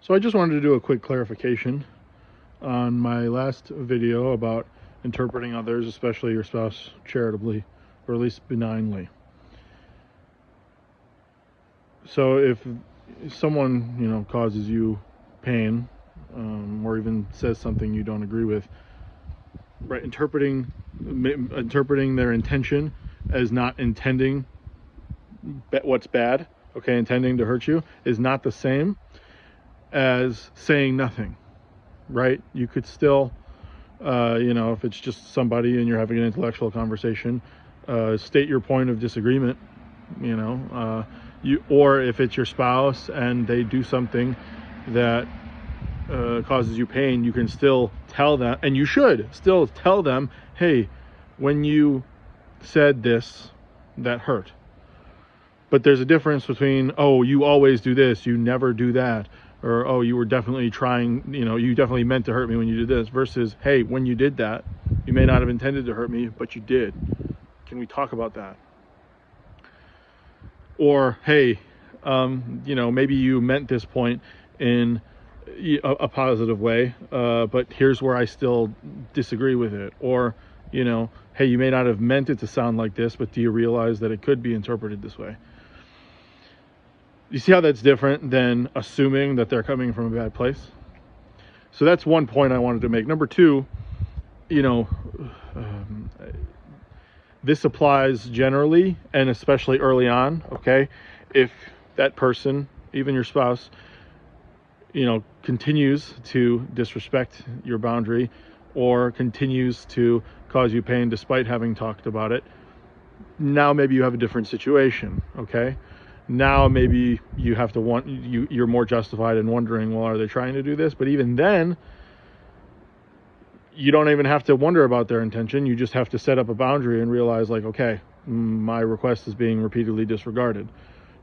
So I just wanted to do a quick clarification on my last video about interpreting others, especially your spouse, charitably, or at least benignly. So if someone, causes you pain, or even says something you don't agree with, right? Interpreting their intention as not intending what's bad, okay, intending to hurt you, is not the same as saying nothing, right? You could still, if it's just somebody and you're having an intellectual conversation, state your point of disagreement, or if it's your spouse and they do something that causes you pain, you can still tell them, and you should still tell them, hey, when you said this, that hurt. But there's a difference between, oh, you always do this, you never do that, or, oh, you were definitely trying, you definitely meant to hurt me when you did this, versus, hey, when you did that, you may not have intended to hurt me, but you did. Can we talk about that? Or, hey, maybe you meant this point in a positive way, but here's where I still disagree with it. Or, hey, you may not have meant it to sound like this, but do you realize that it could be interpreted this way? You see how that's different than assuming that they're coming from a bad place? So that's one point I wanted to make. Number two, this applies generally and especially early on, okay? If that person, even your spouse, continues to disrespect your boundary or continues to cause you pain despite having talked about it, now maybe you have a different situation, okay? Now maybe you have to you're more justified in wondering, well, are they trying to do this? But even then, you don't even have to wonder about their intention. You just have to set up a boundary and realize, like, okay, my request is being repeatedly disregarded.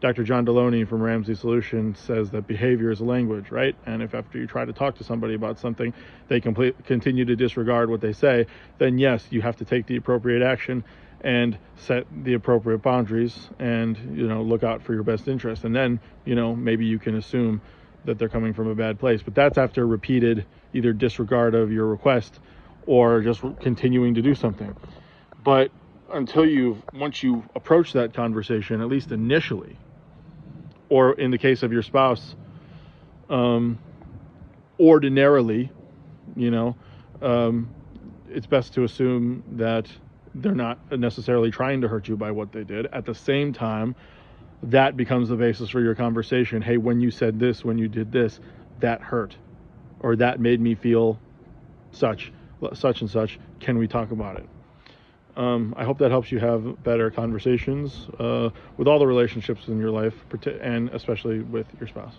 Dr. John Deloney from Ramsey Solutions says that behavior is language, right? And if after you try to talk to somebody about something, they continue to disregard what they say, then yes, you have to take the appropriate action and set the appropriate boundaries and, look out for your best interest. And then, maybe you can assume that they're coming from a bad place. But that's after repeated either disregard of your request or just continuing to do something. But once you approach that conversation, at least initially, or in the case of your spouse, ordinarily, it's best to assume that they're not necessarily trying to hurt you by what they did. At the same time, that becomes the basis for your conversation. Hey, when you said this, when you did this, that hurt, or that made me feel such and such. Can we talk about it? I hope that helps you have better conversations with all the relationships in your life, and especially with your spouse.